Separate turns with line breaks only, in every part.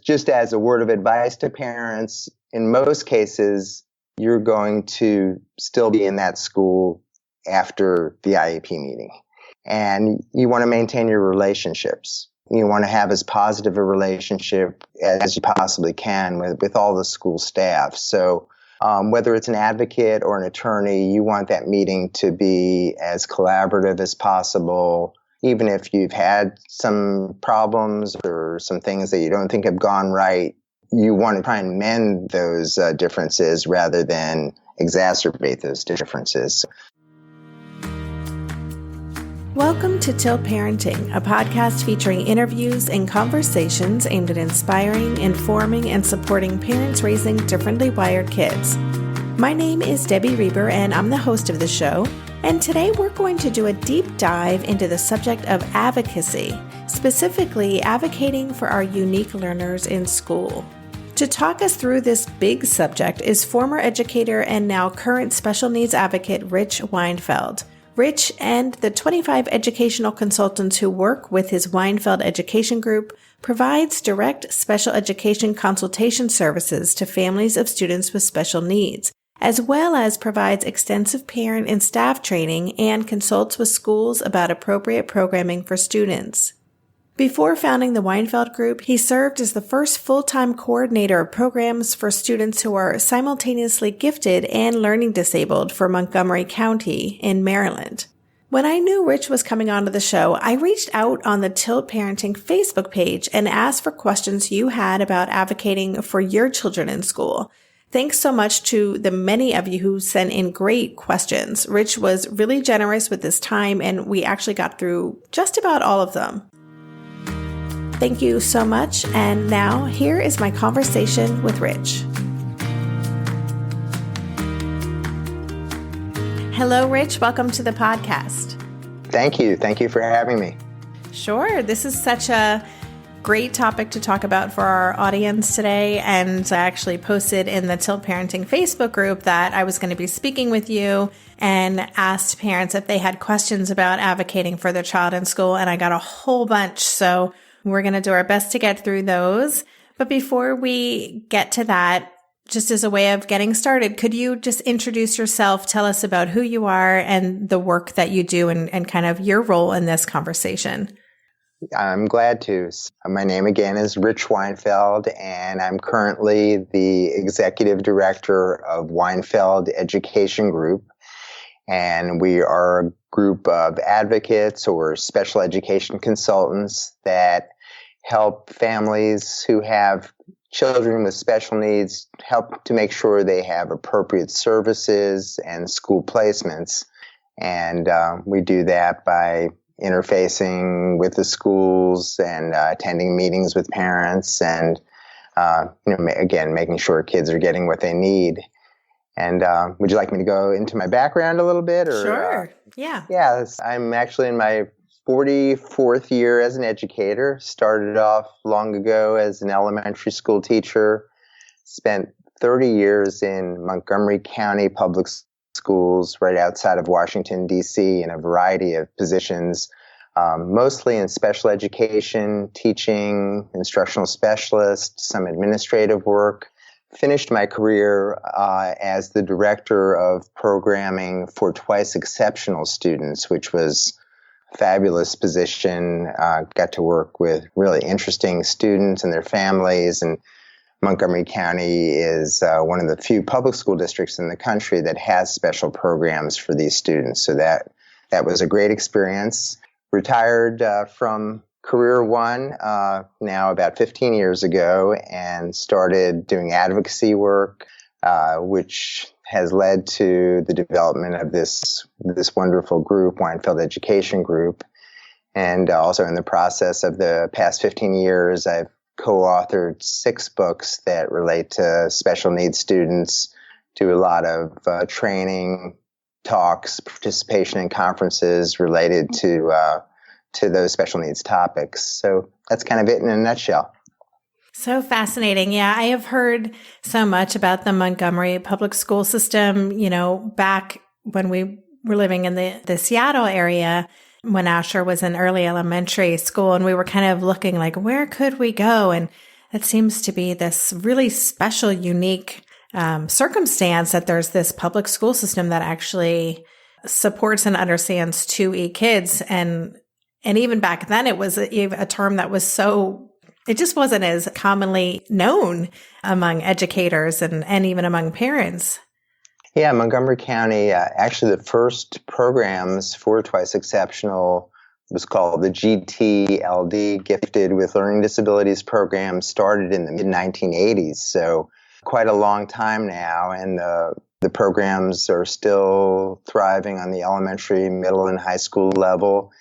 just as a word of advice to parents, in most cases, you're going to still be in that school after the IEP meeting. And you want to maintain your relationships. You want to have as positive a relationship as you possibly can with all the school staff. So whether it's an advocate or an attorney, you want that meeting to be as collaborative as possible. Even if you've had some problems or some things that you don't think have gone right, you want to try and mend those differences rather than exacerbate those differences.
Welcome to Tilt Parenting, a podcast featuring interviews and conversations aimed at inspiring, informing, and supporting parents raising differently wired kids. My name is Debbie Reber, and I'm the host of the show. And today we're going to do a deep dive into the subject of advocacy, specifically advocating for our unique learners in school. To talk us through this big subject is former educator and now current special needs advocate Rich Weinfeld. Rich and the 25 educational consultants who work with his Weinfeld Education Group provides direct special education consultation services to families of students with special needs, as well as provides extensive parent and staff training and consults with schools about appropriate programming for students. Before founding the Weinfeld Group, he served as the first full-time coordinator of programs for students who are simultaneously gifted and learning disabled for Montgomery County in Maryland. When I knew Rich was coming onto the show, I reached out on the Tilt Parenting Facebook page and asked for questions you had about advocating for your children in school. Thanks so much to the many of you who sent in great questions. Rich was really generous with his time, and we actually got through just about all of them. Thank you so much. And now here is my conversation with Rich. Hello, Rich. Welcome to the podcast.
Thank you. Thank you for having me.
Sure. This is such a great topic to talk about for our audience today. And I actually posted in the Tilt Parenting Facebook group that I was going to be speaking with you and asked parents if they had questions about advocating for their child in school. And I got a whole bunch. So we're going to do our best to get through those. But before we get to that, just as a way of getting started, could you just introduce yourself, tell us about who you are and the work that you do and kind of your role in this conversation?
I'm glad to. My name again is Rich Weinfeld, and I'm currently the executive director of Weinfeld Education Group. And we are a group of advocates or special education consultants that help families who have children with special needs, help to make sure they have appropriate services and school placements. And we do that by interfacing with the schools and attending meetings with parents and, again, making sure kids are getting what they need. And would you like me to go into my background a little bit? Or,
sure. Yeah.
Yes, I'm actually in my 44th year as an educator. Started off long ago as an elementary school teacher. Spent 30 years in Montgomery County Public Schools right outside of Washington, D.C. in a variety of positions, mostly in special education, teaching, instructional specialist, some administrative work. Finished my career as the director of programming for Twice Exceptional students, which was a fabulous position. Got to work with really interesting students and their families. And Montgomery County is one of the few public school districts in the country that has special programs for these students. So that was a great experience. Retired from Career One now about 15 years ago and started doing advocacy work, which has led to the development of this wonderful group, Weinfeld Education Group. And also in the process of the past 15 years, I've co-authored 6 books that relate to special needs students, do a lot of training, talks, participation in conferences related to those special needs topics. So that's kind of it in a nutshell.
So fascinating. Yeah, I have heard so much about the Montgomery public school system, back when we were living in the Seattle area, when Asher was in early elementary school, and we were kind of looking like, where could we go? And It seems to be this really special, unique circumstance that there's this public school system that actually supports and understands 2E kids. And even back then, it was a term that was it just wasn't as commonly known among educators and even among parents.
Yeah, Montgomery County, actually the first programs for Twice Exceptional was called the GTLD, Gifted with Learning Disabilities program, started in the mid-1980s. So quite a long time now. And the programs are still thriving on the elementary, middle, and high school level.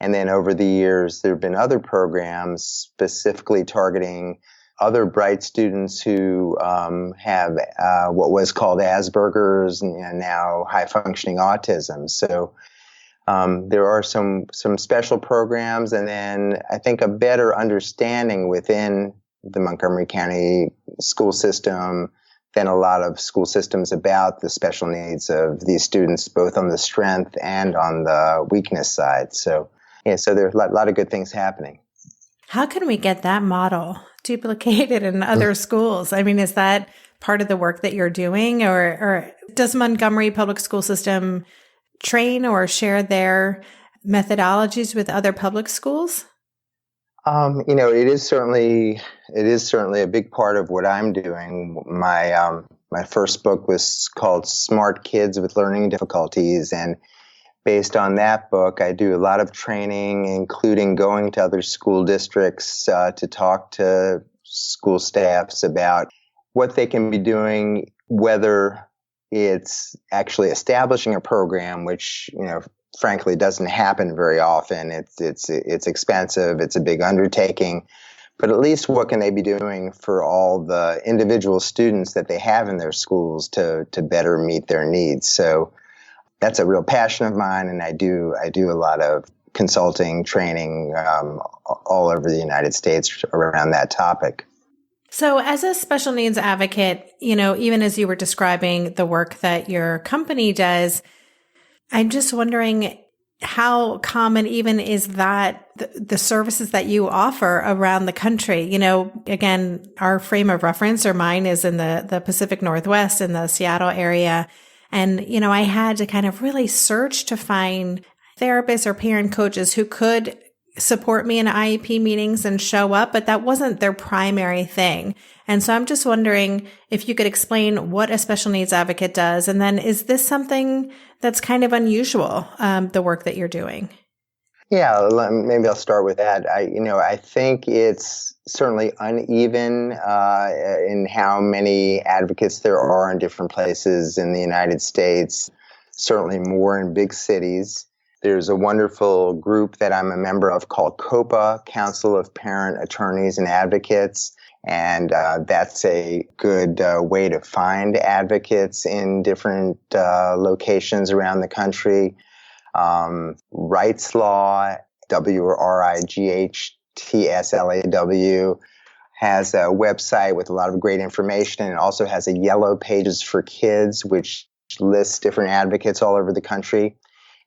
And then over the years, there have been other programs specifically targeting other bright students who have what was called Asperger's and now high-functioning autism. So there are some special programs, and then I think a better understanding within the Montgomery County school system than a lot of school systems about the special needs of these students, both on the strength and on the weakness side. So there's a lot of good things happening.
How can we get that model duplicated in other schools? I mean, is that part of the work that you're doing, or does Montgomery Public School System train or share their methodologies with other public schools?
It is certainly a big part of what I'm doing. My first book was called Smart Kids with Learning Difficulties, and based on that book, I do a lot of training, including going to other school districts to talk to school staffs about what they can be doing, whether it's actually establishing a program, which, frankly doesn't happen very often. It's expensive. It's a big undertaking. But at least what can they be doing for all the individual students that they have in their schools to better meet their needs? So that's a real passion of mine, and I do a lot of consulting, training all over the United States around that topic.
So as a special needs advocate, even as you were describing the work that your company does, I'm just wondering how common even is that the services that you offer around the country? Again, our frame of reference, or mine, is in the Pacific Northwest, in the Seattle area. And, I had to kind of really search to find therapists or parent coaches who could support me in IEP meetings and show up, but that wasn't their primary thing. And so I'm just wondering if you could explain what a special needs advocate does. And then is this something that's kind of unusual, the work that you're doing?
Yeah, maybe I'll start with that. I think it's certainly uneven in how many advocates there are in different places in the United States, certainly more in big cities. There's a wonderful group that I'm a member of called COPA, Council of Parent Attorneys and Advocates, and that's a good way to find advocates in different locations around the country. Rights Law, WRIGHTSLAW, has a website with a lot of great information, and also has a Yellow Pages for Kids, which lists different advocates all over the country.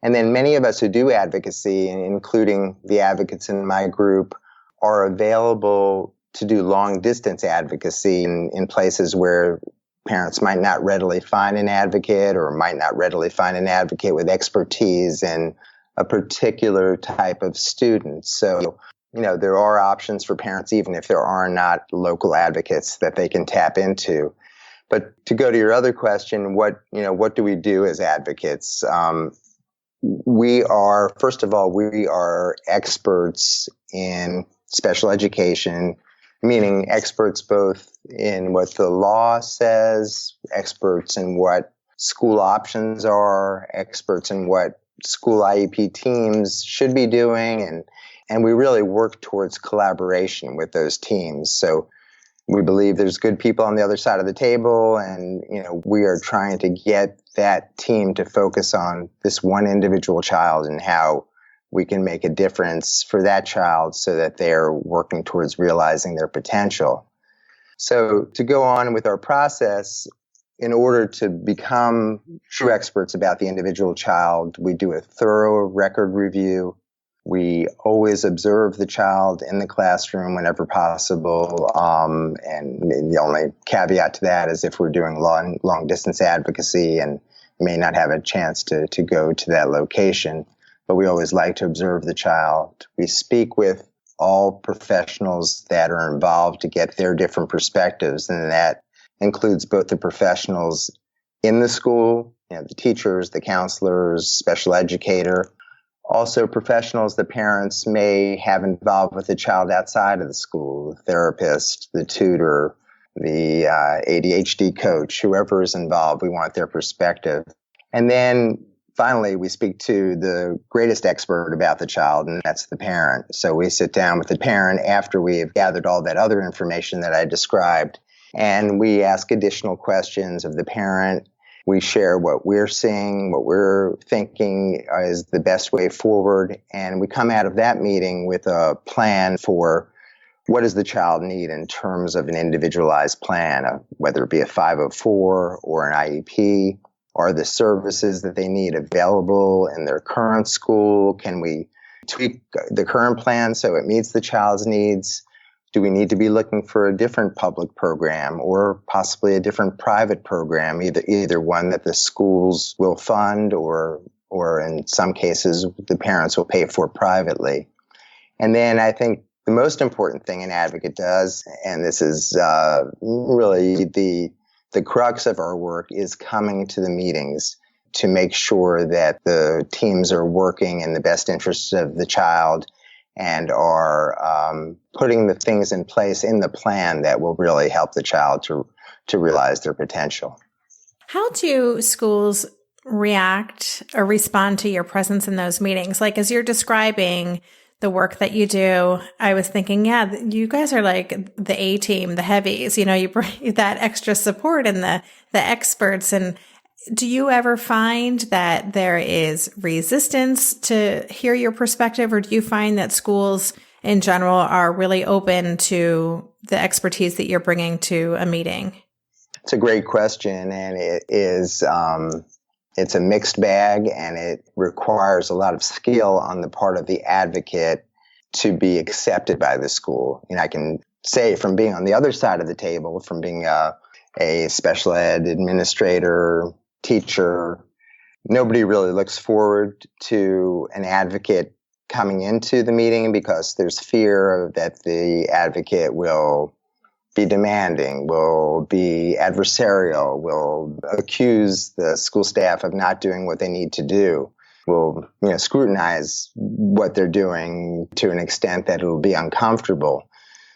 And then many of us who do advocacy, including the advocates in my group, are available to do long distance advocacy in places where parents might not readily find an advocate, or might not readily find an advocate with expertise in a particular type of student. So, there are options for parents, even if there are not local advocates that they can tap into. But to go to your other question, what do we do as advocates? First of all, we are experts in special education, meaning experts both in what the law says, experts in what school options are, experts in what school IEP teams should be doing, and we really work towards collaboration with those teams. So we believe there's good people on the other side of the table, and we are trying to get that team to focus on this one individual child and how we can make a difference for that child so that they're working towards realizing their potential. So to go on with our process, in order to become true experts about the individual child, we do a thorough record review. We always observe the child in the classroom whenever possible. And the only caveat to that is if we're doing long distance advocacy and may not have a chance to go to that location. But we always like to observe the child. We speak with all professionals that are involved to get their different perspectives. And that includes both the professionals in the school, the teachers, the counselors, special educator, also professionals the parents may have involved with the child outside of the school, the therapist, the tutor, the ADHD coach, whoever is involved. We want their perspective. And then finally, we speak to the greatest expert about the child, and that's the parent. So we sit down with the parent after we've gathered all that other information that I described, and we ask additional questions of the parent. We share what we're seeing, what we're thinking is the best way forward, and we come out of that meeting with a plan for what does the child need in terms of an individualized plan, whether it be a 504 or an IEP. Are the services that they need available in their current school? Can we tweak the current plan so it meets the child's needs? Do we need to be looking for a different public program or possibly a different private program, either one that the schools will fund or in some cases the parents will pay for privately? And then I think the most important thing an advocate does, and this is really the crux of our work, is coming to the meetings to make sure that the teams are working in the best interests of the child and are putting the things in place in the plan that will really help the child to realize their potential.
How do schools react or respond to your presence in those meetings? Like, as you're describing the work that you do, I was thinking, yeah, you guys are like the A team, the heavies, you bring that extra support and the experts. And do you ever find that there is resistance to hear your perspective, or do you find that schools in general are really open to the expertise that you're bringing to a meeting?
It's a great question, and it is, it's a mixed bag, and it requires a lot of skill on the part of the advocate to be accepted by the school. I can say from being on the other side of the table, from being a special ed administrator, teacher, nobody really looks forward to an advocate coming into the meeting because there's fear that the advocate will be demanding, will be adversarial, will accuse the school staff of not doing what they need to do, will scrutinize what they're doing to an extent that it will be uncomfortable.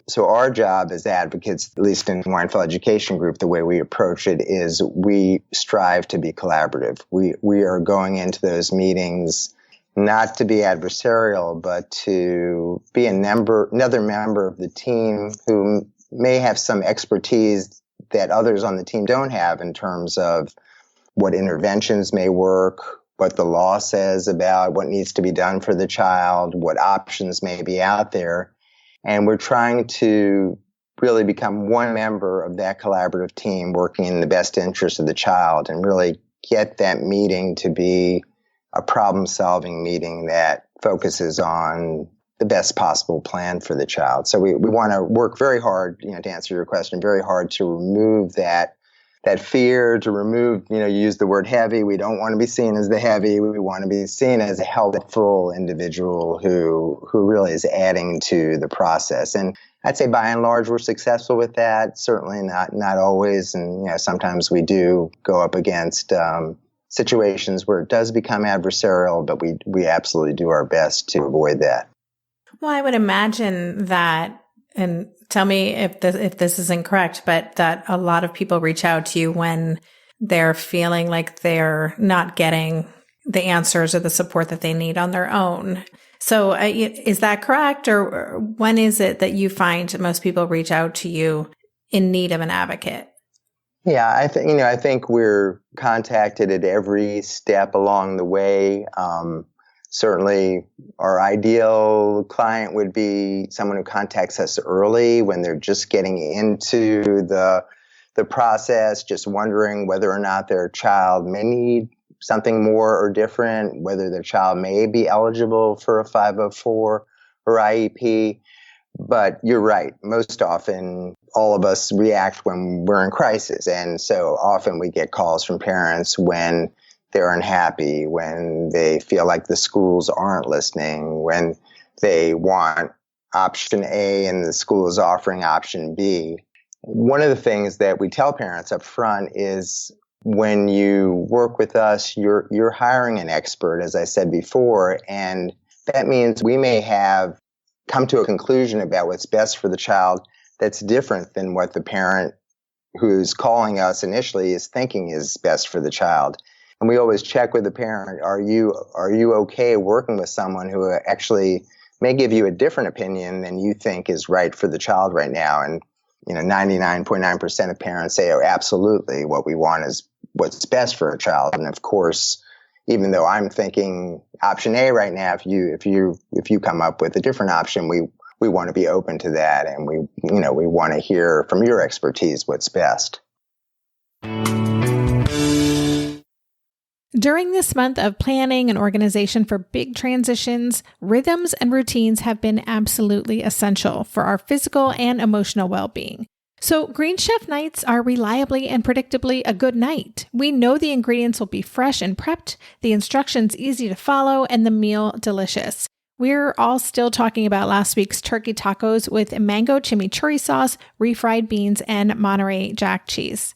So our job as advocates, at least in Weinfeld Education Group, the way we approach it is we strive to be collaborative. We are going into those meetings not to be adversarial, but to be another member of the team who may have some expertise that others on the team don't have in terms of what interventions may work, what the law says about what needs to be done for the child, what options may be out there. And we're trying to really become one member of that collaborative team working in the best interest of the child and really get that meeting to be a problem-solving meeting that focuses on the best possible plan for the child. So we want to work very hard, to answer your question, very hard to remove that fear, to remove, you use the word heavy. We don't want to be seen as the heavy. We want to be seen as a helpful individual who really is adding to the process. And I'd say by and large, we're successful with that. Certainly not always. And, sometimes we do go up against situations where it does become adversarial, but we absolutely do our best to avoid that.
Well, I would imagine that, and tell me if this is incorrect, but that a lot of people reach out to you when they're feeling like they're not getting the answers or the support that they need on their own. So is that correct? Or when is it that you find most people reach out to you in need of an advocate?
Yeah, I think we're contacted at every step along the way. Certainly, our ideal client would be someone who contacts us early when they're just getting into the process, just wondering whether or not their child may need something more or different, whether their child may be eligible for a 504 or IEP. But you're right. Most often, all of us react when we're in crisis. And so often we get calls from parents when they're unhappy, when they feel like the schools aren't listening, when they want option A and the school is offering option B. One of the things that we tell parents up front is when you work with us, you're hiring an expert, as I said before, and that means we may have come to a conclusion about what's best for the child that's different than what the parent who's calling us initially is thinking is best for the child. And we always check with the parent, are you okay working with someone who actually may give you a different opinion than you think is right for the child right now? And 99.9% of parents say, oh, absolutely, what we want is what's best for a child. And of course, even though I'm thinking option A right now, if you come up with a different option, we want to be open to that, and we want to hear from your expertise what's best.
During this month of planning and organization for big transitions, rhythms and routines have been absolutely essential for our physical and emotional well-being. So Green Chef nights are reliably and predictably a good night. We know the ingredients will be fresh and prepped, the instructions easy to follow, and the meal delicious. We're all still talking about last week's turkey tacos with mango chimichurri sauce, refried beans, and Monterey Jack cheese.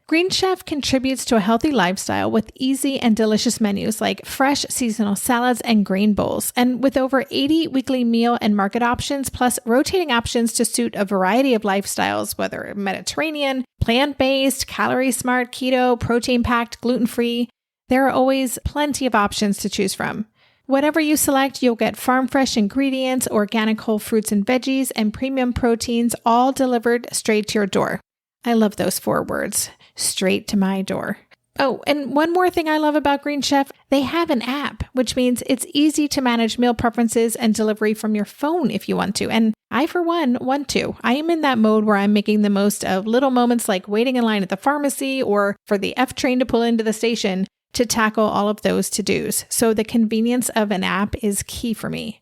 Green Chef contributes to a healthy lifestyle with easy and delicious menus like fresh seasonal salads and grain bowls. And with over 80 weekly meal and market options, plus rotating options to suit a variety of lifestyles, whether Mediterranean, plant-based, calorie-smart, keto, protein-packed, gluten-free, there are always plenty of options to choose from. Whatever you select, you'll get farm-fresh ingredients, organic whole fruits and veggies, and premium proteins, all delivered straight to your door. I love those 4 words. Straight to my door. Oh, and one more thing I love about Green Chef, they have an app, which means it's easy to manage meal preferences and delivery from your phone if you want to. And I, for one, want to. I am in that mode where I'm making the most of little moments like waiting in line at the pharmacy or for the F train to pull into the station to tackle all of those to-dos. So the convenience of an app is key for me.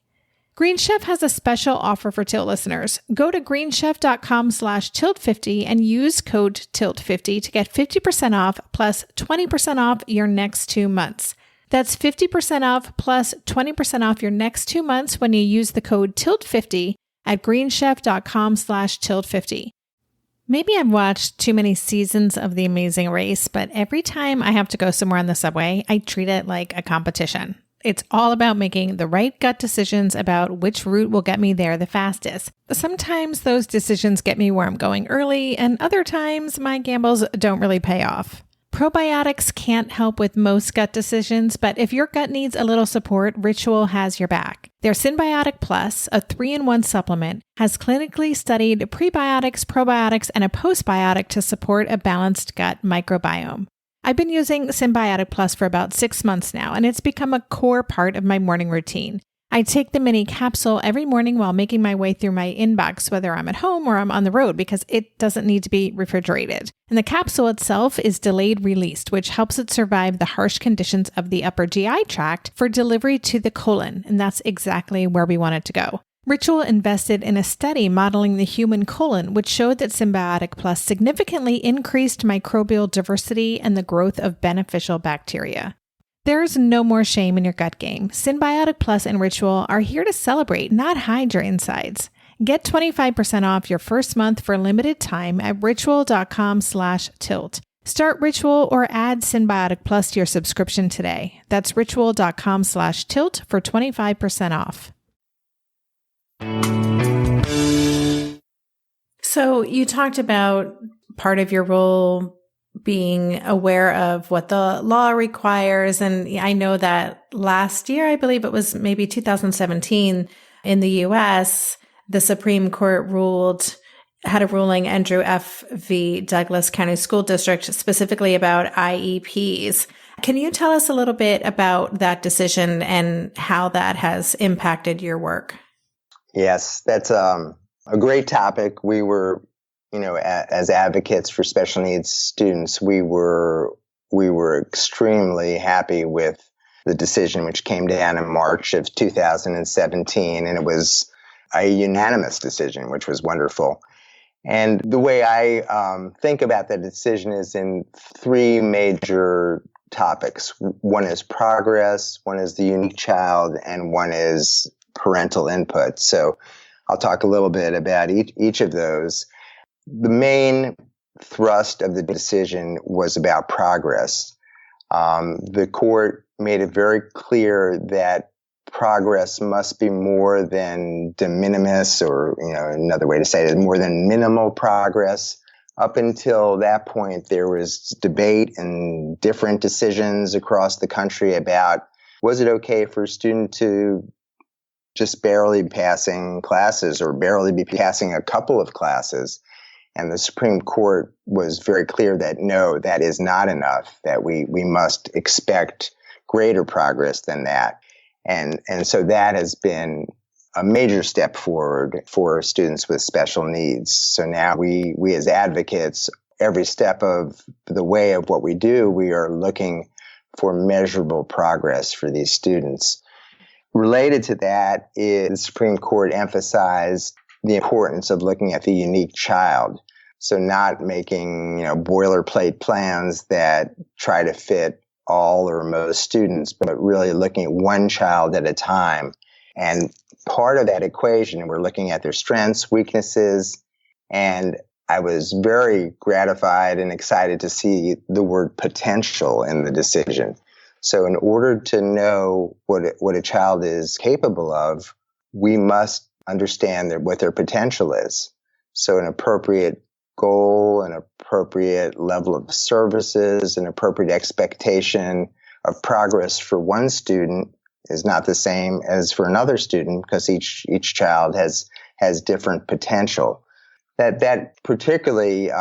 Green Chef has a special offer for Tilt listeners. Go to greenchef.com/tilt50 and use code TILT50 to get 50% off plus 20% off your next 2 months. That's 50% off plus 20% off your next 2 months when you use the code TILT50 at greenchef.com/tilt50. Maybe I've watched too many seasons of The Amazing Race, but every time I have to go somewhere on the subway, I treat it like a competition. It's all about making the right gut decisions about which route will get me there the fastest. Sometimes those decisions get me where I'm going early, and other times my gambles don't really pay off. Probiotics can't help with most gut decisions, but if your gut needs a little support, Ritual has your back. Their Synbiotic Plus, a 3-in-1 supplement, has clinically studied prebiotics, probiotics, and a postbiotic to support a balanced gut microbiome. I've been using Synbiotic Plus for about 6 months now, and it's become a core part of my morning routine. I take the mini capsule every morning while making my way through my inbox, whether I'm at home or I'm on the road, because it doesn't need to be refrigerated. And the capsule itself is delayed released, which helps it survive the harsh conditions of the upper GI tract for delivery to the colon, and that's exactly where we want it to go. Ritual invested in a study modeling the human colon, which showed that Synbiotic Plus significantly increased microbial diversity and the growth of beneficial bacteria. There's no more shame in your gut game. Synbiotic Plus and Ritual are here to celebrate, not hide your insides. Get 25% off your first month for a limited time at ritual.com/tilt. Start Ritual or add Synbiotic Plus to your subscription today. That's ritual.com/tilt for 25% off. So you talked about part of your role being aware of what the law requires. And I know that last year, I believe it was maybe 2017 in the US, the Supreme Court had a ruling, Endrew F v. Douglas County School District, specifically about IEPs. Can you tell us a little bit about that decision and how that has impacted your work?
Yes, that's a great topic. We were, as advocates for special needs students, we were we were extremely happy with the decision, which came down in March of 2017, and it was a unanimous decision, which was wonderful. And the way I think about that decision is in three major topics. One is progress, one is the unique child, and one is parental input. So I'll talk a little bit about each of those. The main thrust of the decision was about progress. The court made it very clear that progress must be more than de minimis, or, another way to say it is more than minimal progress. Up until that point, there was debate and different decisions across the country about, was it okay for a student to just barely be passing classes or barely be passing a couple of classes? And the Supreme Court was very clear that no, that is not enough, that we must expect greater progress than that. And so that has been a major step forward for students with special needs. So now we as advocates, every step of the way of what we do, we are looking for measurable progress for these students. Related to that is the Supreme Court emphasized the importance of looking at the unique child. So not making, boilerplate plans that try to fit all or most students, but really looking at one child at a time. And part of that equation, we're looking at their strengths, weaknesses, and I was very gratified and excited to see the word potential in the decision. So in order to know what a child is capable of, we must understand what their potential is. So an appropriate goal, an appropriate level of services, an appropriate expectation of progress for one student is not the same as for another student, because each child has different potential. That particularly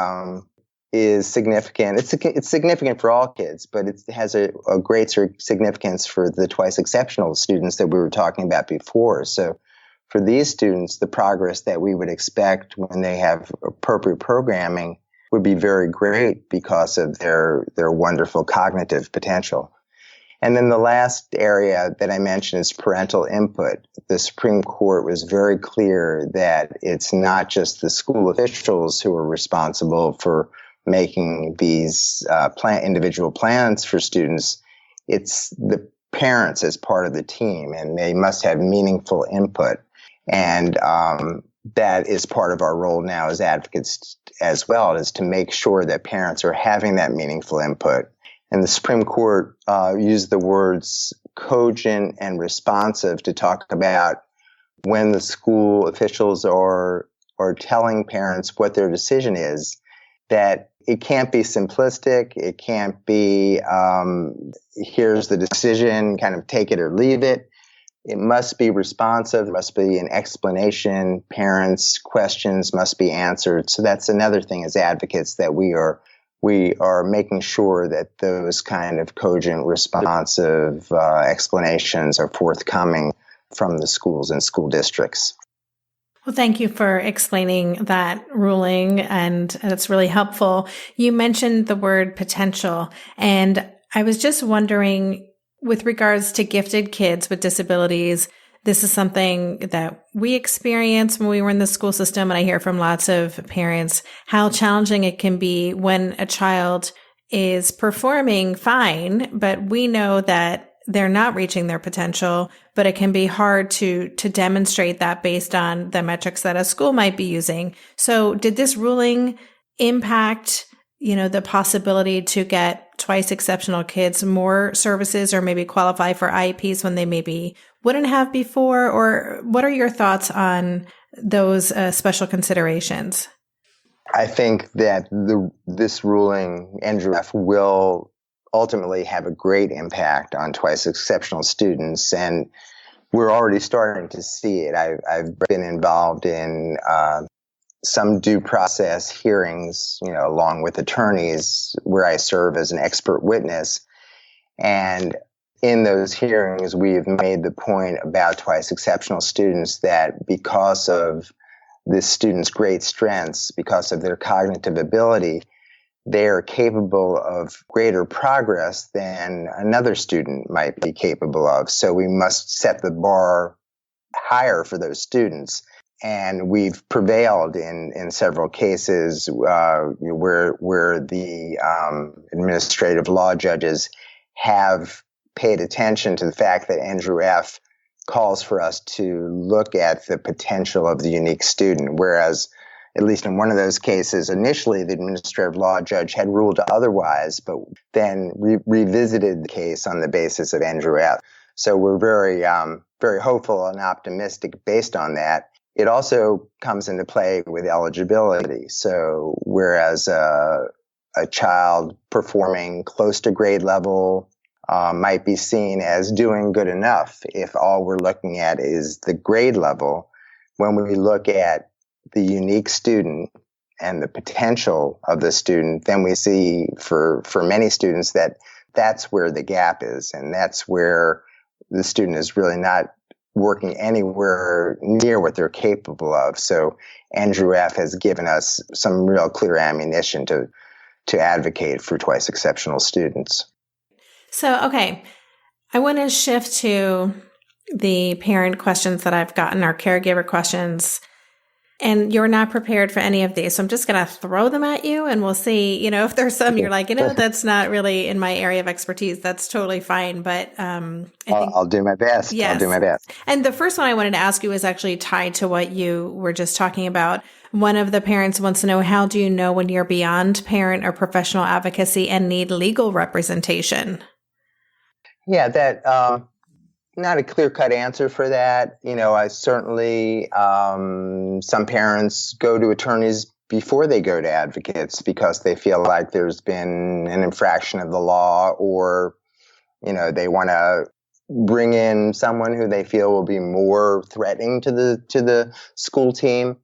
is significant. It's significant for all kids, but it has a great significance for the twice exceptional students that we were talking about before. So for these students, the progress that we would expect when they have appropriate programming would be very great because of their wonderful cognitive potential. And then the last area that I mentioned is parental input. The Supreme Court was very clear that it's not just the school officials who are responsible for making these individual plans for students. It's the parents as part of the team, and they must have meaningful input. And that is part of our role now as advocates as well, is to make sure that parents are having that meaningful input. And the Supreme Court used the words cogent and responsive to talk about when the school officials are telling parents what their decision is, that it can't be simplistic. It can't be, here's the decision, kind of take it or leave it. It must be responsive. There must be an explanation. Parents' questions must be answered. So that's another thing as advocates, that we are making sure that those kind of cogent, responsive explanations are forthcoming from the schools and school districts.
Well, thank you for explaining that ruling, and that's really helpful. You mentioned the word potential, and I was just wondering, with regards to gifted kids with disabilities, this is something that we experienced when we were in the school system, and I hear from lots of parents how challenging it can be when a child is performing fine, but we know that they're not reaching their potential, but it can be hard to demonstrate that based on the metrics that a school might be using. So did this ruling impact, the possibility to get twice exceptional kids more services, or maybe qualify for IEPs when they maybe wouldn't have before? Or what are your thoughts on those special considerations?
I think that this ruling, Endrew F, will ultimately have a great impact on twice exceptional students, and we're already starting to see it. I've been involved in some due process hearings, along with attorneys, where I serve as an expert witness. And in those hearings, we've made the point about twice exceptional students that because of this student's great strengths, because of their cognitive ability, they're capable of greater progress than another student might be capable of. So we must set the bar higher for those students. And we've prevailed in several cases where the administrative law judges have paid attention to the fact that Endrew F calls for us to look at the potential of the unique student, whereas at least in one of those cases, initially the administrative law judge had ruled otherwise, but then revisited the case on the basis of Endrew F. So we're very hopeful and optimistic based on that. It also comes into play with eligibility. So whereas a child performing close to grade level might be seen as doing good enough if all we're looking at is the grade level, when we look at the unique student and the potential of the student, then we see for many students that that's where the gap is, and that's where the student is really not working anywhere near what they're capable of. So Endrew F has given us some real clear ammunition to advocate for twice exceptional students.
So, okay, I want to shift to the parent questions that I've gotten, our caregiver questions. And you're not prepared for any of these. So I'm just going to throw them at you and we'll see, if there's some you're like, that's not really in my area of expertise. That's totally fine. But
I'll do my best.
Yes.
I'll do my best.
And the first one I wanted to ask you is actually tied to what you were just talking about. One of the parents wants to know, how do you know when you're beyond parent or professional advocacy and need legal representation?
Yeah, that not a clear-cut answer for that. I certainly, some parents go to attorneys before they go to advocates because they feel like there's been an infraction of the law, or, they want to bring in someone who they feel will be more threatening to the school team.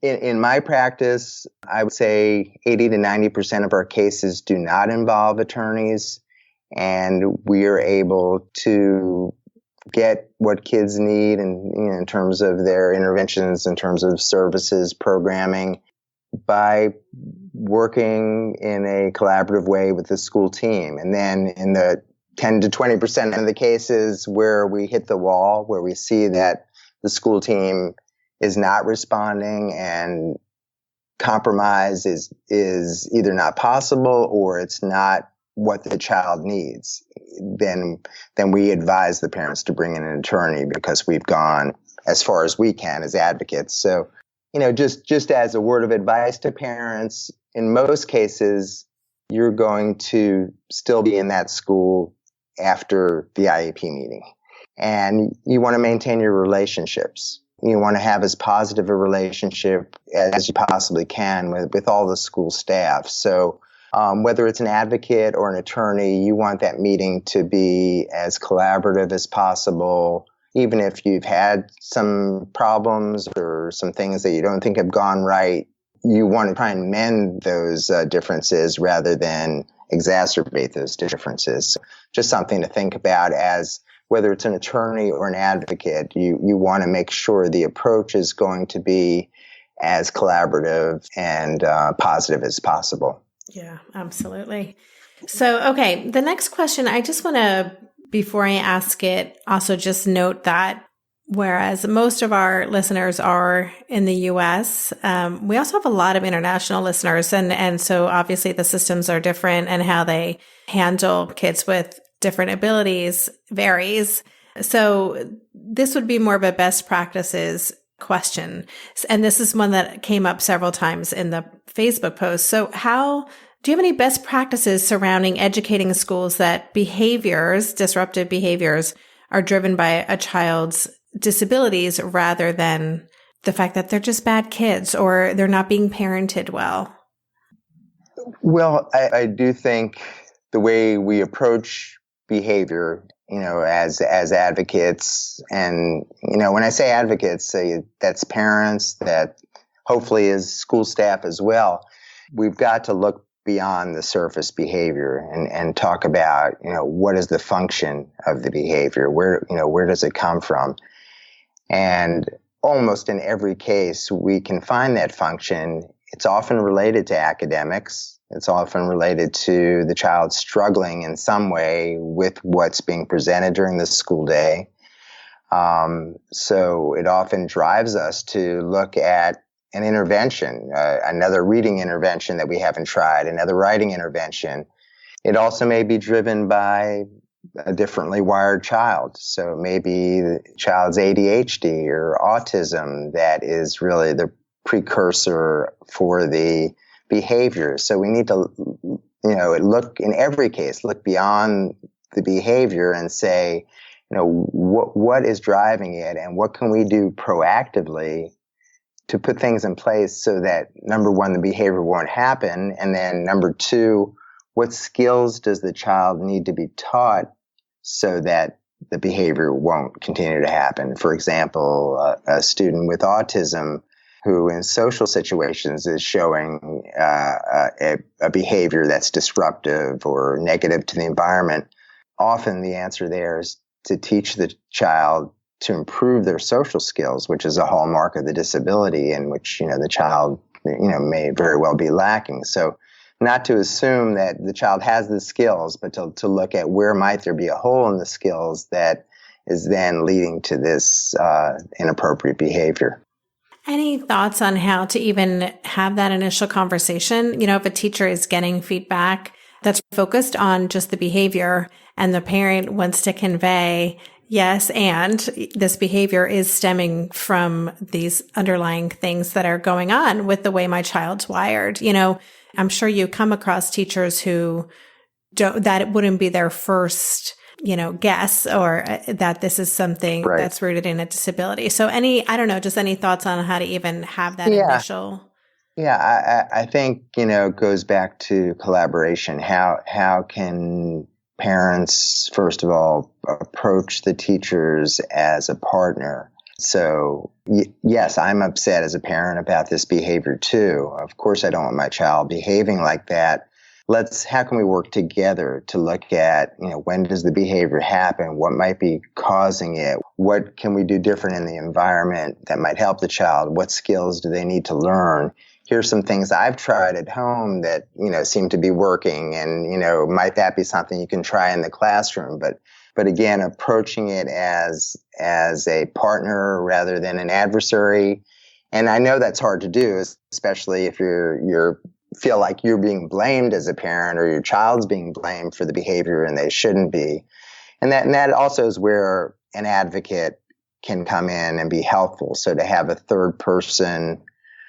In my practice, I would say 80 to 90% of our cases do not involve attorneys. And we are able to get what kids need in terms of their interventions, in terms of services, programming, by working in a collaborative way with the school team. And then in the 10 to 20% of the cases where we hit the wall, where we see that the school team is not responding and compromise is either not possible or it's not what the child needs, then we advise the parents to bring in an attorney because we've gone as far as we can as advocates. So, just as a word of advice to parents, in most cases, you're going to still be in that school after the IEP meeting. And you want to maintain your relationships. You want to have as positive a relationship as you possibly can with all the school staff. So, whether it's an advocate or an attorney, you want that meeting to be as collaborative as possible. Even if you've had some problems or some things that you don't think have gone right, you want to try and mend those differences rather than exacerbate those differences. Just something to think about as whether it's an attorney or an advocate, you want to make sure the approach is going to be as collaborative and positive as possible.
Yeah, absolutely. So, okay, the next question, I just want to, before I ask it, also just note that whereas most of our listeners are in the U.S., we also have a lot of international listeners. And so obviously the systems are different and how they handle kids with different abilities varies. So this would be more of a best practices question. And this is one that came up several times in the Facebook post. So do you have any best practices surrounding educating schools that disruptive behaviors are driven by a child's disabilities rather than the fact that they're just bad kids or they're not being parented well?
Well, I do think the way we approach behavior, as advocates, and, when I say advocates, that's parents, that hopefully is school staff as well. We've got to look beyond the surface behavior and talk about, what is the function of the behavior? Where does it come from? And almost in every case, we can find that function it's often related to academics. It's often related to the child struggling in some way with what's being presented during the school day. So it often drives us to look at an intervention, another reading intervention that we haven't tried, another writing intervention. It also may be driven by a differently wired child. So maybe the child's ADHD or autism that is really the precursor for the behavior. So we need to, look in every case, look beyond the behavior and say, what is driving it and what can we do proactively to put things in place so that, number one, the behavior won't happen. And then number two, what skills does the child need to be taught so that the behavior won't continue to happen? For example, a student with autism who in social situations is showing a behavior that's disruptive or negative to the environment, often the answer there is to teach the child to improve their social skills, which is a hallmark of the disability in which, the child, may very well be lacking. So not to assume that the child has the skills, but to look at where might there be a hole in the skills that is then leading to this inappropriate behavior.
Any thoughts on how to even have that initial conversation? If a teacher is getting feedback that's focused on just the behavior and the parent wants to convey, yes, and this behavior is stemming from these underlying things that are going on with the way my child's wired. I'm sure you come across teachers who that it wouldn't be their first, guess or that this is something
Right.
that's rooted in a disability. So just any thoughts on how to even have that initial?
Yeah, I think, it goes back to collaboration. How can parents, first of all, approach the teachers as a partner? So, yes, I'm upset as a parent about this behavior too. Of course, I don't want my child behaving like that. How can we work together to look at, when does the behavior happen? What might be causing it? What can we do different in the environment that might help the child? What skills do they need to learn? Here's some things I've tried at home that, seem to be working. And, might that be something you can try in the classroom? But again, approaching it as a partner rather than an adversary. And I know that's hard to do, especially if you're feel like you're being blamed as a parent or your child's being blamed for the behavior and they shouldn't be. And that also is where an advocate can come in and be helpful. So to have a third person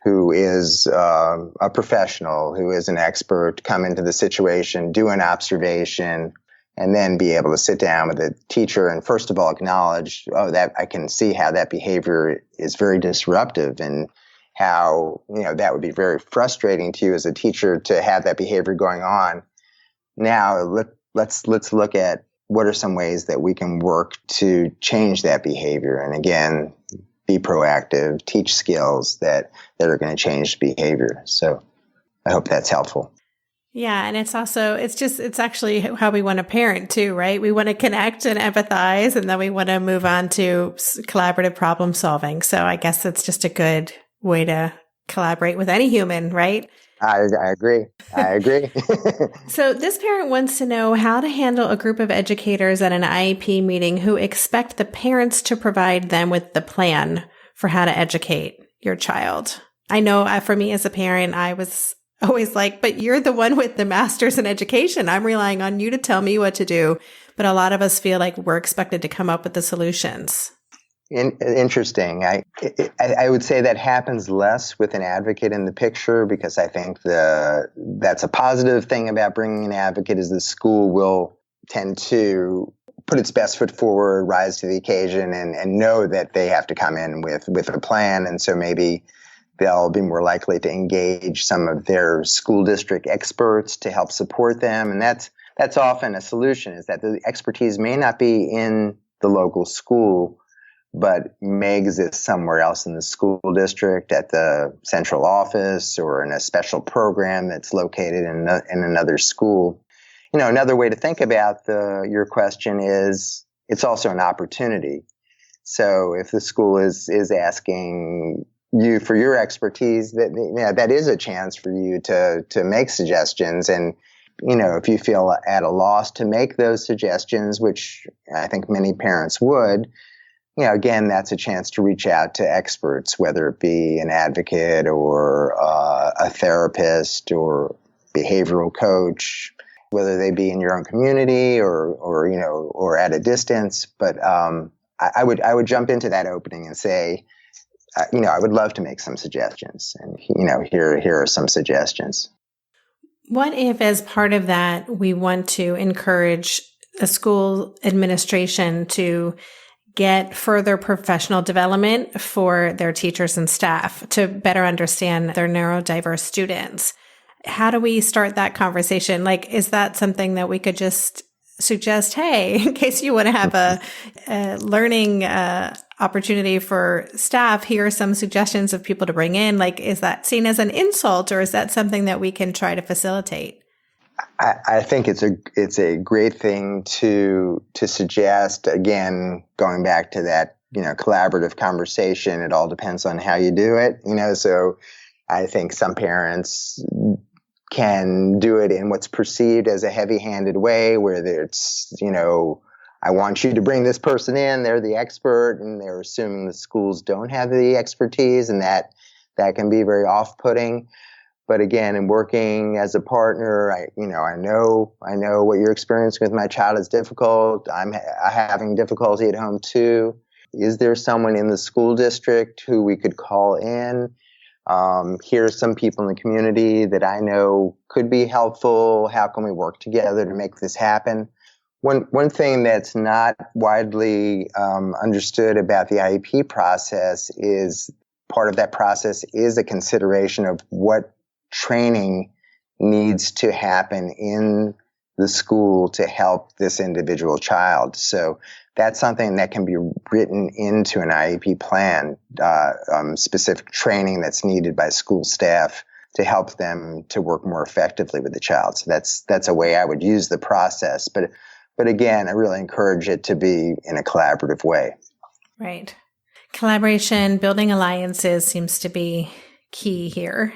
who is a professional, who is an expert, come into the situation, do an observation, and then be able to sit down with the teacher and first of all acknowledge, that I can see how that behavior is very disruptive and how, that would be very frustrating to you as a teacher to have that behavior going on. Now, let's look at what are some ways that we can work to change that behavior. And again, be proactive, teach skills that are going to change behavior. So I hope that's helpful.
Yeah. And it's actually how we want to parent too, right? We want to connect and empathize, and then we want to move on to collaborative problem solving. So I guess that's just a good way to collaborate with any human, right?
I agree.
So this parent wants to know how to handle a group of educators at an IEP meeting who expect the parents to provide them with the plan for how to educate your child. I know for me as a parent, I was always like, but you're the one with the master's in education. I'm relying on you to tell me what to do. But a lot of us feel like we're expected to come up with the solutions.
Interesting. I would say that happens less with an advocate in the picture, because I think that's a positive thing about bringing an advocate is the school will tend to put its best foot forward, rise to the occasion, and know that they have to come in with a plan. And so maybe they'll be more likely to engage some of their school district experts to help support them. And that's often a solution, is that the expertise may not be in the local school, but may exist somewhere else in the school district, at the central office, or in a special program that's located in another school. Another way to think about your question is it's also an opportunity. So if the school is asking you for your expertise, that is a chance for you to make suggestions. And, if you feel at a loss to make those suggestions, which I think many parents would, again, that's a chance to reach out to experts, whether it be an advocate or a therapist or behavioral coach, whether they be in your own community or at a distance. But I would jump into that opening and say, I would love to make some suggestions, and here are some suggestions.
What if, as part of that, we want to encourage a school administration to get further professional development for their teachers and staff to better understand their neurodiverse students? How do we start that conversation? Like, is that something that we could just suggest, hey, in case you want to have a learning opportunity for staff, here are some suggestions of people to bring in? Like, is that seen as an insult, or is that something that we can try to facilitate?
I think it's a great thing to suggest. Again, going back to that, collaborative conversation, it all depends on how you do it, so I think some parents can do it in what's perceived as a heavy-handed way, where it's, I want you to bring this person in, they're the expert, and they're assuming the schools don't have the expertise, and that can be very off-putting. But again, in working as a partner, I know what you're experiencing with my child is difficult. I'm having difficulty at home too. Is there someone in the school district who we could call in? Here are some people in the community that I know could be helpful. How can we work together to make this happen? One thing that's not widely understood about the IEP process is part of that process is a consideration of what training needs to happen in the school to help this individual child. So that's something that can be written into an IEP plan, specific training that's needed by school staff to help them to work more effectively with the child. So that's a way I would use the process. But again, I really encourage it to be in a collaborative way. Right.
Collaboration, building alliances seems to be key here.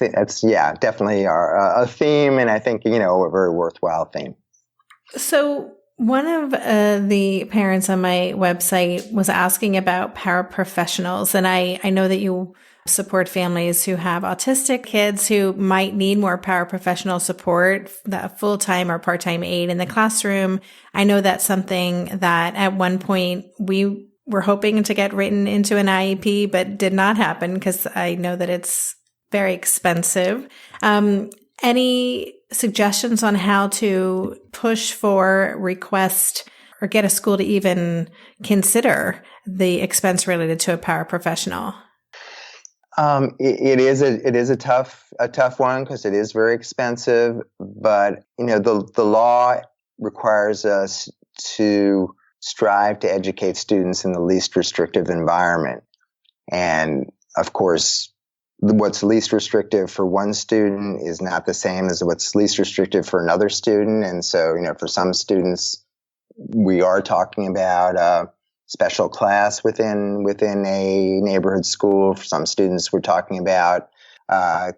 That's, definitely a theme, and I think, a very worthwhile theme.
So one of the parents on my website was asking about paraprofessionals, and I know that you support families who have autistic kids who might need more paraprofessional support, the full-time or part-time aide in the classroom. I know that's something that at one point we were hoping to get written into an IEP, but did not happen because I know that it's very expensive. Any suggestions on how to push for, request, or get a school to even consider the expense related to a paraprofessional?
It is a tough one because it is very expensive. But the law requires us to strive to educate students in the least restrictive environment, and of course, what's least restrictive for one student is not the same as what's least restrictive for another student. And so, for some students, we are talking about a special class within a neighborhood school. For some students, we're talking about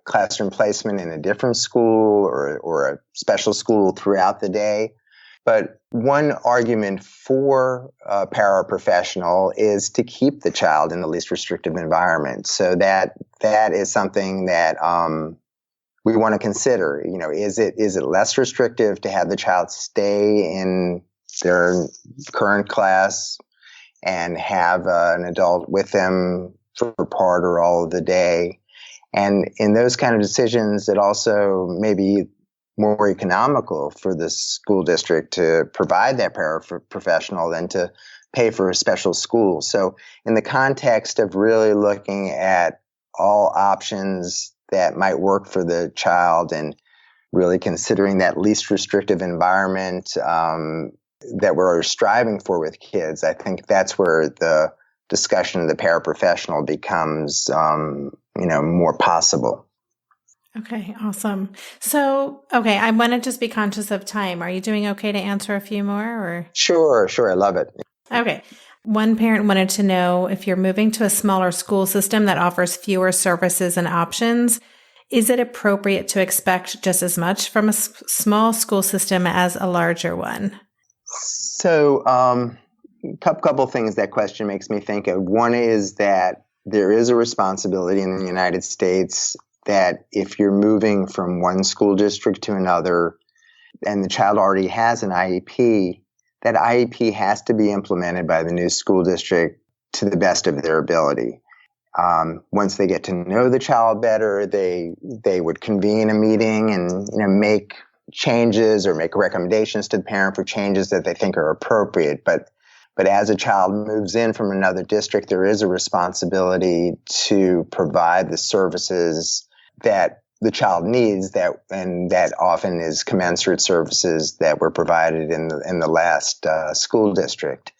classroom placement in a different school or a special school throughout the day. But one argument for a paraprofessional is to keep the child in the least restrictive environment. So that is something that we want to consider. Is it less restrictive to have the child stay in their current class and have an adult with them for part or all of the day? And in those kind of decisions, it also may be more economical for the school district to provide that paraprofessional than to pay for a special school. So in the context of really looking at all options that might work for the child and really considering that least restrictive environment that we're striving for with kids, I think that's where the discussion of the paraprofessional becomes, more possible.
Okay, awesome. So, I want to just be conscious of time. Are you doing okay to answer a few more? Or?
Sure. I love it.
Okay. One parent wanted to know if you're moving to a smaller school system that offers fewer services and options, is it appropriate to expect just as much from a small school system as a larger one?
So, couple things that question makes me think of. One is that there is a responsibility in the United States that if you're moving from one school district to another and the child already has an IEP, that IEP has to be implemented by the new school district to the best of their ability. Once they get to know the child better, they would convene a meeting and make changes or make recommendations to the parent for changes that they think are appropriate. But as a child moves in from another district, there is a responsibility to provide the services that the child needs, and that often is commensurate services that were provided in the last school district.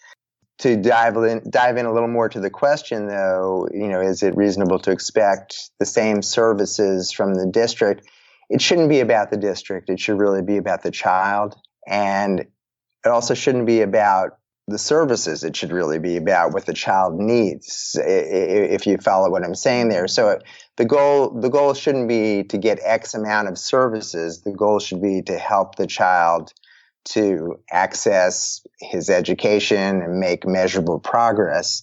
To dive in a little more to the question, though, is it reasonable to expect the same services from the district? It shouldn't be about the district. It should really be about the child, and it also shouldn't be about the services. It should really be about what the child needs, if you follow what I'm saying there. So the goal shouldn't be to get X amount of services. The goal should be to help the child to access his education and make measurable progress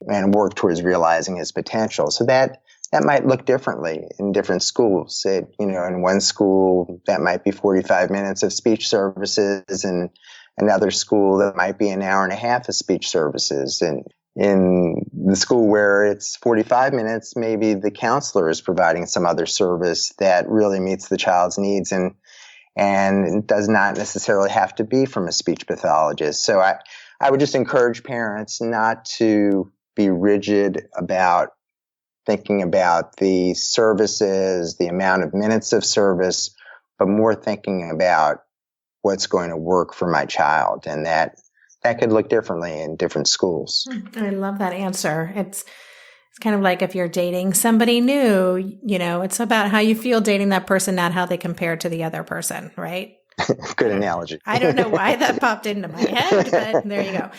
and work towards realizing his potential. So that might look differently in different schools. In one school, that might be 45 minutes of speech services, and another school that might be an hour and a half of speech services. And in the school where it's 45 minutes, maybe the counselor is providing some other service that really meets the child's needs and it does not necessarily have to be from a speech pathologist. So I would just encourage parents not to be rigid about thinking about the services, the amount of minutes of service, but more thinking about what's going to work for my child. And that could look differently in different schools.
I love that answer. It's kind of like if you're dating somebody new, it's about how you feel dating that person, not how they compare to the other person, right?
Good analogy.
I don't know why that popped into my head, but there you go.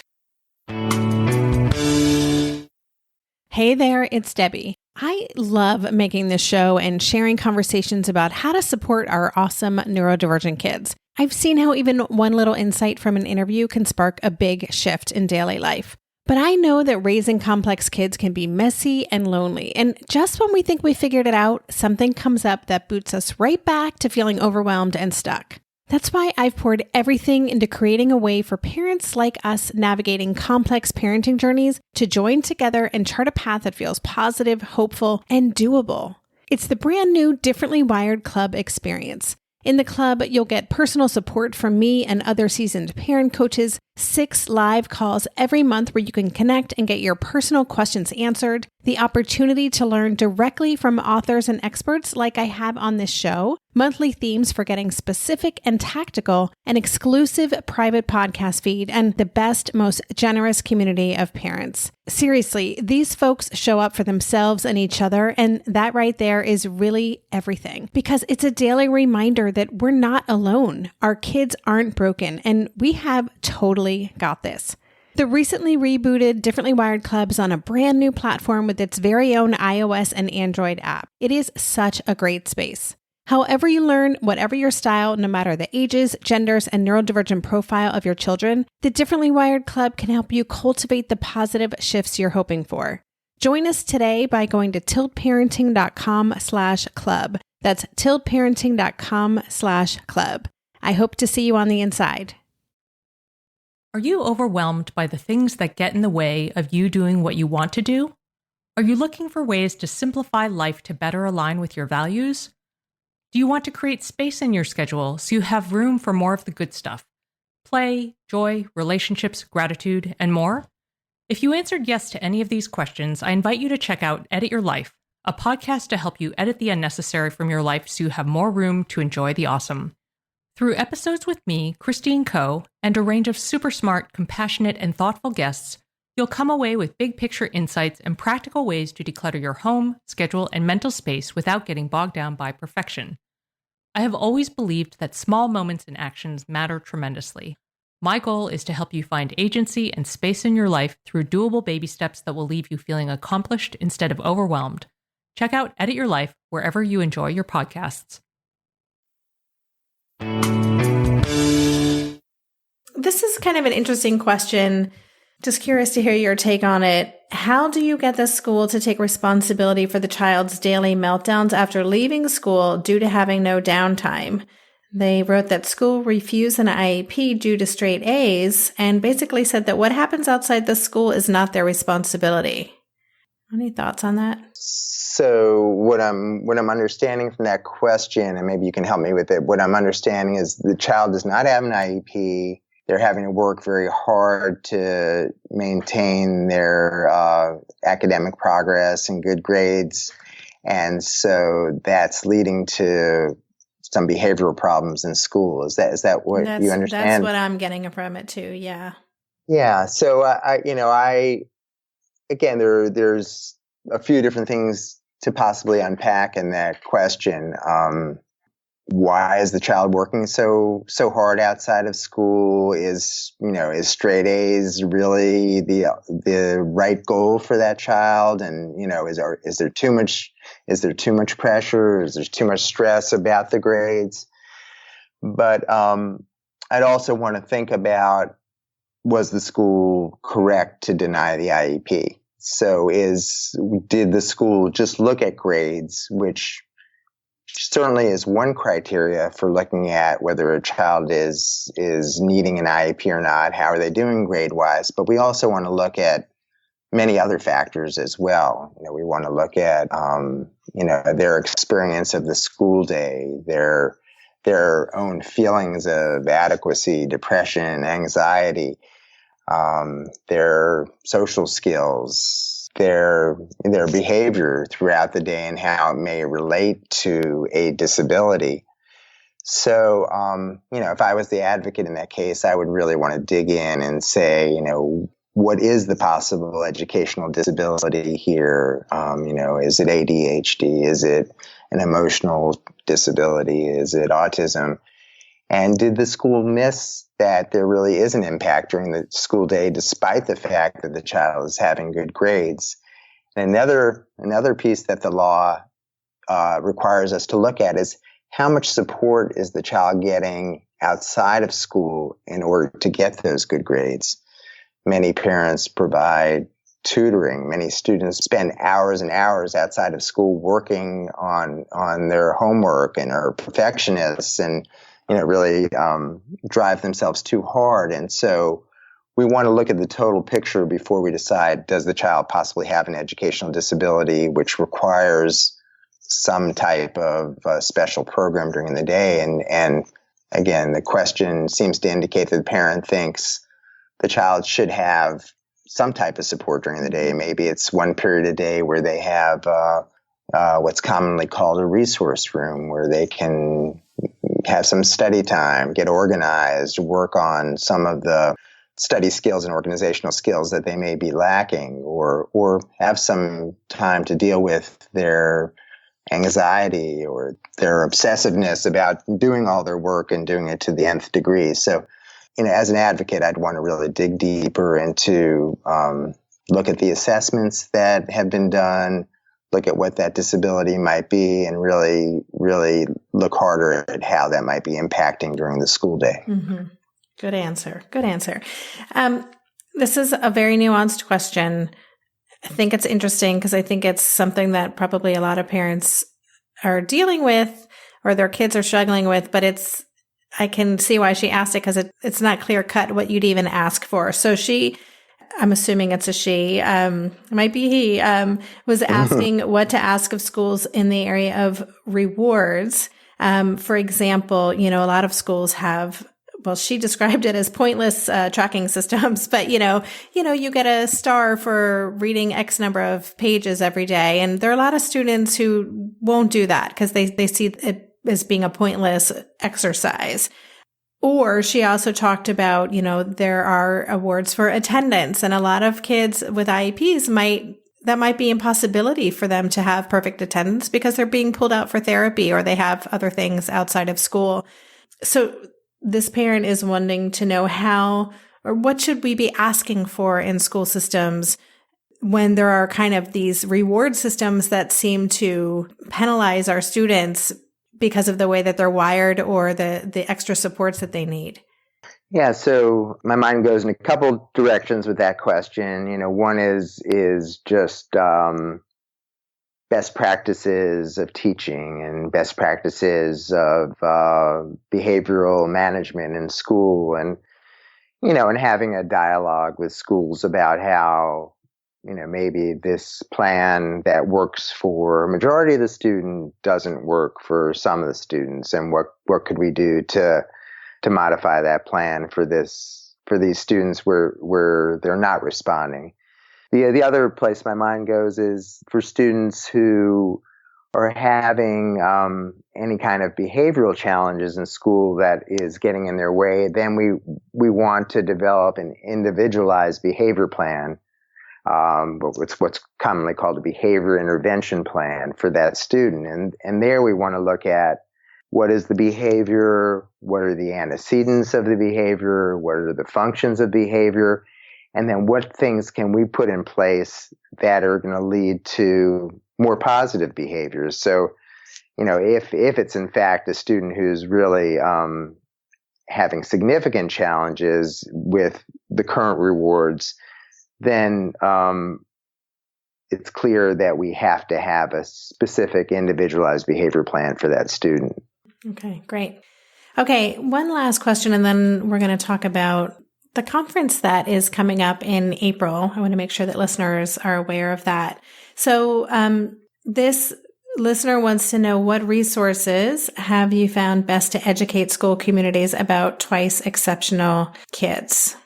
Hey there, it's Debbie. I love making this show and sharing conversations about how to support our awesome neurodivergent kids. I've seen how even one little insight from an interview can spark a big shift in daily life. But I know that raising complex kids can be messy and lonely. And just when we think we figured it out, something comes up that boots us right back to feeling overwhelmed and stuck. That's why I've poured everything into creating a way for parents like us navigating complex parenting journeys to join together and chart a path that feels positive, hopeful, and doable. It's the brand new Differently Wired Club experience. In the club, you'll get personal support from me and other seasoned parent coaches, 6 live calls every month where you can connect and get your personal questions answered, the opportunity to learn directly from authors and experts like I have on this show, monthly themes for getting specific and tactical, an exclusive private podcast feed, and the best, most generous community of parents. Seriously, these folks show up for themselves and each other, and that right there is really everything. Because it's a daily reminder that we're not alone. Our kids aren't broken, and we have totally got this. The recently rebooted Differently Wired Club is on a brand new platform with its very own iOS and Android app. It is such a great space. However you learn, whatever your style, no matter the ages, genders, and neurodivergent profile of your children, the Differently Wired Club can help you cultivate the positive shifts you're hoping for. Join us today by going to tiltparenting.com/club. That's tiltparenting.com/club. I hope to see you on the inside.
Are you overwhelmed by the things that get in the way of you doing what you want to do? Are you looking for ways to simplify life to better align with your values? Do you want to create space in your schedule so you have room for more of the good stuff? Play, joy, relationships, gratitude, and more? If you answered yes to any of these questions, I invite you to check out Edit Your Life, a podcast to help you edit the unnecessary from your life so you have more room to enjoy the awesome. Through episodes with me, Christine Coe, and a range of super smart, compassionate, and thoughtful guests, you'll come away with big picture insights and practical ways to declutter your home, schedule, and mental space without getting bogged down by perfection. I have always believed that small moments and actions matter tremendously. My goal is to help you find agency and space in your life through doable baby steps that will leave you feeling accomplished instead of overwhelmed. Check out Edit Your Life wherever you enjoy your podcasts.
This is kind of an interesting question. Just curious to hear your take on it. How do you get the school to take responsibility for the child's daily meltdowns after leaving school due to having no downtime? They wrote that school refused an IEP due to straight A's and basically said that what happens outside the school is not their responsibility. Any thoughts on that?
So what I'm understanding from that question, and maybe you can help me with it, what I'm understanding is the child does not have an IEP. They're having to work very hard to maintain their academic progress and good grades. And so that's leading to some behavioral problems in school. Is that what you understand?
That's what I'm getting from it too. Yeah.
Yeah. So again, there's a few different things to possibly unpack in that question. Why is the child working so hard outside of school? Is straight A's really the right goal for that child? And is there too much pressure? Is there too much stress about the grades? But I'd also want to think about, was the school correct to deny the IEP? So did the school just look at grades, which certainly is one criteria for looking at whether a child is needing an IEP or not? How are they doing grade-wise? But we also want to look at many other factors as well. We want to look at their experience of the school day, their own feelings of adequacy, depression, anxiety, their social skills, their behavior throughout the day and how it may relate to a disability. So, if I was the advocate in that case, I would really want to dig in and say, what is the possible educational disability here? Is it ADHD? Is it an emotional disability? Is it autism? And did the school miss that there really is an impact during the school day, despite the fact that the child is having good grades? And another piece that the law requires us to look at is how much support is the child getting outside of school in order to get those good grades? Many parents provide tutoring. Many students spend hours and hours outside of school working on their homework and are perfectionists and really drive themselves too hard. And so we want to look at the total picture before we decide, does the child possibly have an educational disability which requires some type of special program during the day? And again, the question seems to indicate that the parent thinks the child should have some type of support during the day. Maybe it's one period a day where they have what's commonly called a resource room, where they can have some study time, get organized, work on some of the study skills and organizational skills that they may be lacking, or have some time to deal with their anxiety or their obsessiveness about doing all their work and doing it to the nth degree. So, as an advocate, I'd want to really dig deeper into look at the assessments that have been done, look at what that disability might be, and really, really look harder at how that might be impacting during the school day.
Mm-hmm. Good answer. This is a very nuanced question. I think it's interesting because I think it's something that probably a lot of parents are dealing with or their kids are struggling with, but I can see why she asked it because it's not clear cut what you'd even ask for. So I'm assuming it's a she, it might be he, was asking what to ask of schools in the area of rewards. For example, a lot of schools have, well, she described it as pointless tracking systems, but you get a star for reading X number of pages every day. And there are a lot of students who won't do that because they see it as being a pointless exercise. Or she also talked about, there are awards for attendance, and a lot of kids with IEPs might be impossibility for them to have perfect attendance because they're being pulled out for therapy or they have other things outside of school. So this parent is wanting to know how or what should we be asking for in school systems when there are kind of these reward systems that seem to penalize our students because of the way that they're wired or the extra supports that they need?
Yeah, so my mind goes in a couple directions with that question. One is just best practices of teaching and best practices of behavioral management in school, and having a dialogue with schools about how maybe this plan that works for a majority of the student doesn't work for some of the students, and what could we do to modify that plan for these students where they're not responding. The other place my mind goes is for students who are having any kind of behavioral challenges in school that is getting in their way. Then we want to develop an individualized behavior plan, but what's commonly called a behavior intervention plan for that student. And there we want to look at what is the behavior, what are the antecedents of the behavior, what are the functions of behavior, and then what things can we put in place that are going to lead to more positive behaviors. So, if it's in fact a student who's really having significant challenges with the current rewards, then it's clear that we have to have a specific individualized behavior plan for that student.
Okay, great. Okay, one last question, and then we're going to talk about the conference that is coming up in April. I want to make sure that listeners are aware of that. So this listener wants to know, what resources have you found best to educate school communities about twice exceptional kids?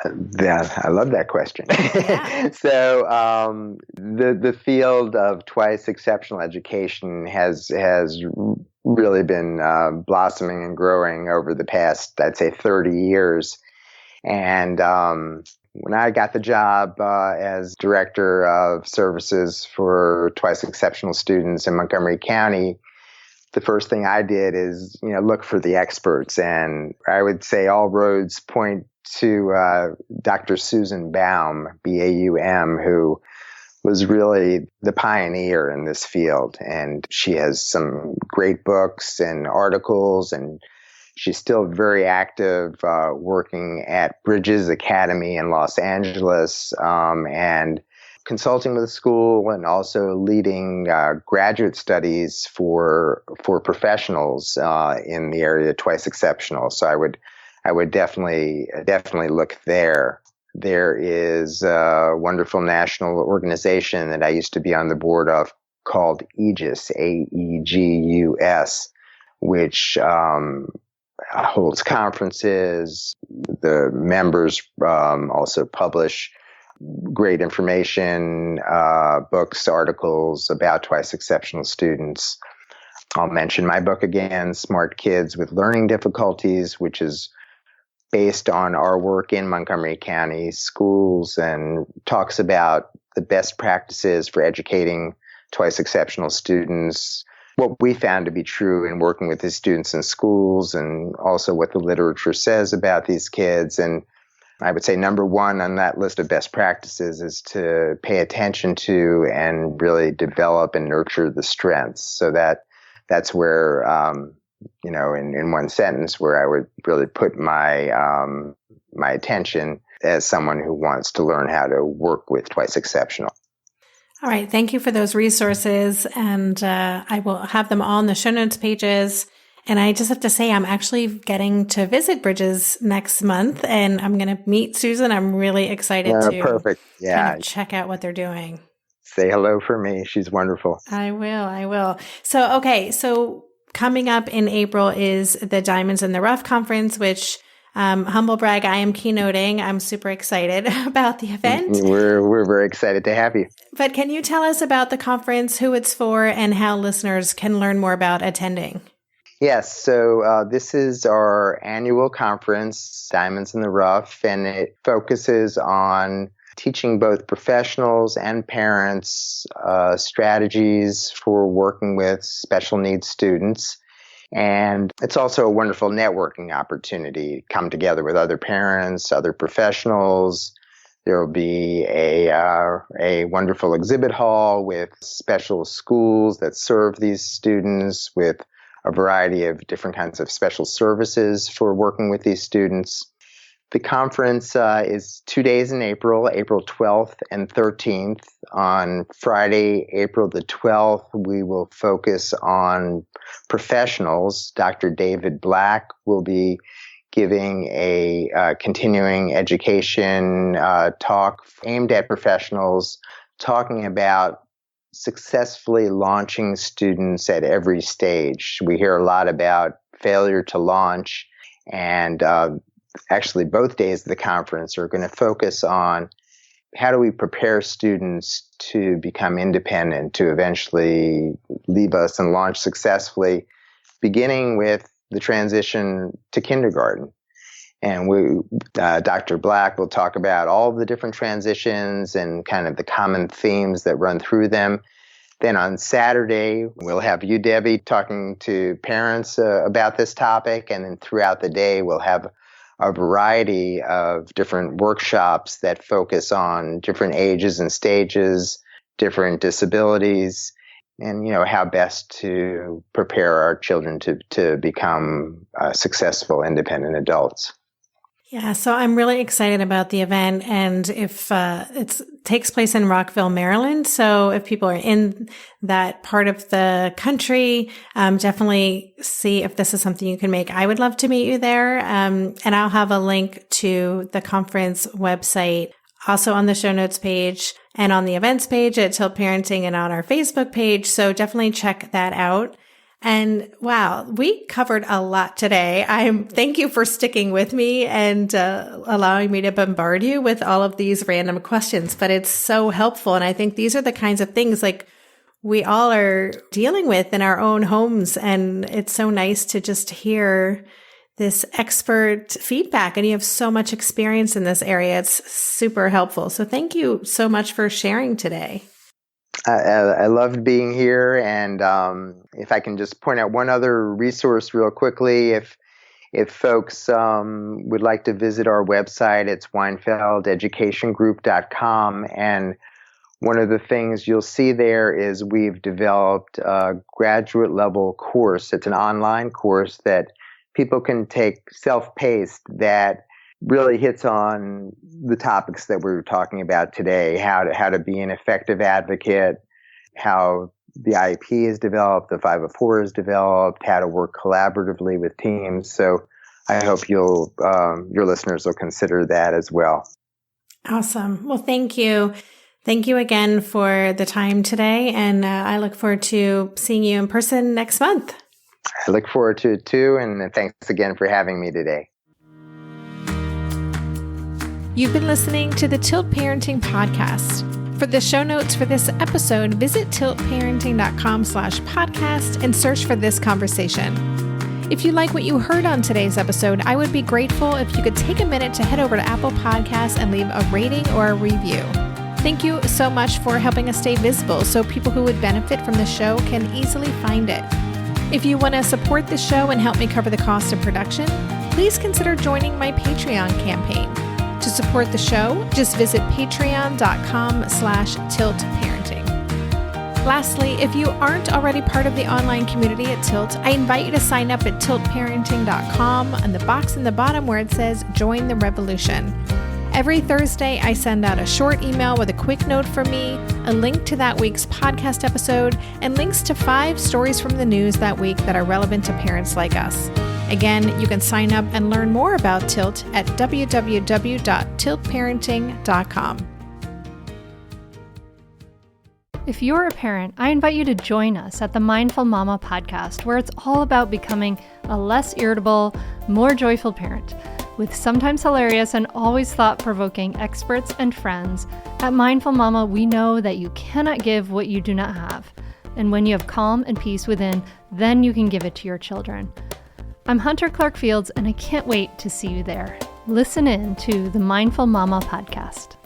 I love that question.
Yeah.
So the field of twice exceptional education has really been blossoming and growing over the past, I'd say, 30 years. And when I got the job as director of services for twice exceptional students in Montgomery County, the first thing I did is look for the experts, and I would say all roads point to Dr. Susan Baum, B-A-U-M, who was really the pioneer in this field. And she has some great books and articles, and she's still very active working at Bridges Academy in Los Angeles and consulting with the school, and also leading graduate studies for professionals in the area of twice exceptional. So I would definitely look there. There is a wonderful national organization that I used to be on the board of called Aegis, A-E-G-U-S, which holds conferences. The members also publish great information, books, articles about twice exceptional students. I'll mention my book again, Smart Kids with Learning Difficulties, which is based on our work in Montgomery County schools and talks about the best practices for educating twice exceptional students, what we found to be true in working with these students in schools, and also what the literature says about these kids. And I would say number one on that list of best practices is to pay attention to and really develop and nurture the strengths. So that's where, in one sentence, where I would really put my attention as someone who wants to learn how to work with twice exceptional.
All right. Thank you for those resources. And I will have them all in the show notes pages. And I just have to say, I'm actually getting to visit Bridges next month, and I'm going to meet Susan. I'm really excited to
perfect. Yeah.
kind of check out what they're doing.
Say hello for me. She's wonderful.
I will. So, okay. So coming up in April is the Diamonds in the Rough conference, which humble brag, I am keynoting. I'm super excited about the event.
We're very excited to have you.
But can you tell us about the conference, who it's for, and how listeners can learn more about attending?
Yes, so this is our annual conference, Diamonds in the Rough, and it focuses on teaching both professionals and parents strategies for working with special needs students. And it's also a wonderful networking opportunity. Come together with other parents, other professionals. There will be a wonderful exhibit hall with special schools that serve these students with a variety of different kinds of special services for working with these students. The conference is 2 days in April, April 12th and 13th. On Friday, April the 12th, we will focus on professionals. Dr. David Black will be giving a continuing education talk aimed at professionals, talking about successfully launching students at every stage. We hear a lot about failure to launch, and actually both days of the conference are going to focus on how do we prepare students to become independent, to eventually leave us and launch successfully, beginning with the transition to kindergarten. And Dr. Black will talk about all the different transitions and kind of the common themes that run through them. Then on Saturday, we'll have you, Debbie, talking to parents about this topic. And then throughout the day, we'll have a variety of different workshops that focus on different ages and stages, different disabilities, and, how best to prepare our children to become successful, independent adults.
Yeah, so I'm really excited about the event, and if it takes place in Rockville, Maryland, so if people are in that part of the country, definitely see if this is something you can make. I would love to meet you there, and I'll have a link to the conference website also on the show notes page and on the events page at Tilt Parenting and on our Facebook page, so definitely check that out. And wow, we covered a lot today. Thank you for sticking with me and allowing me to bombard you with all of these random questions, but it's so helpful. And I think these are the kinds of things like we all are dealing with in our own homes. And it's so nice to just hear this expert feedback. And you have so much experience in this area. It's super helpful. So thank you so much for sharing today.
I loved being here, and if I can just point out one other resource real quickly, if folks would like to visit our website, it's weinfeldedukationgroup.com, and one of the things you'll see there is we've developed a graduate level course. It's an online course that people can take self-paced that really hits on the topics that we were talking about today, how to be an effective advocate, how the IEP is developed, the 504 is developed, how to work collaboratively with teams. So I hope your listeners will consider that as well.
Awesome. Well, thank you. Thank you again for the time today. And I look forward to seeing you in person next month.
I look forward to it too. And thanks again for having me today.
You've been listening to the Tilt Parenting Podcast. For the show notes for this episode, visit tiltparenting.com/podcast and search for this conversation. If you like what you heard on today's episode, I would be grateful if you could take a minute to head over to Apple Podcasts and leave a rating or a review. Thank you so much for helping us stay visible so people who would benefit from the show can easily find it. If you want to support the show and help me cover the cost of production, please consider joining my Patreon campaign. To support the show, just visit patreon.com/tiltparenting. Lastly, if you aren't already part of the online community at Tilt, I invite you to sign up at tiltparenting.com on the box in the bottom where it says Join the Revolution. Every Thursday, I send out a short email with a quick note from me, a link to that week's podcast episode, and links to 5 stories from the news that week that are relevant to parents like us. Again, you can sign up and learn more about Tilt at www.tiltparenting.com.
If you're a parent, I invite you to join us at the Mindful Mama podcast, where it's all about becoming a less irritable, more joyful parent. With sometimes hilarious and always thought-provoking experts and friends, at Mindful Mama, we know that you cannot give what you do not have. And when you have calm and peace within, then you can give it to your children. I'm Hunter Clark Fields, and I can't wait to see you there. Listen in to the Mindful Mama podcast.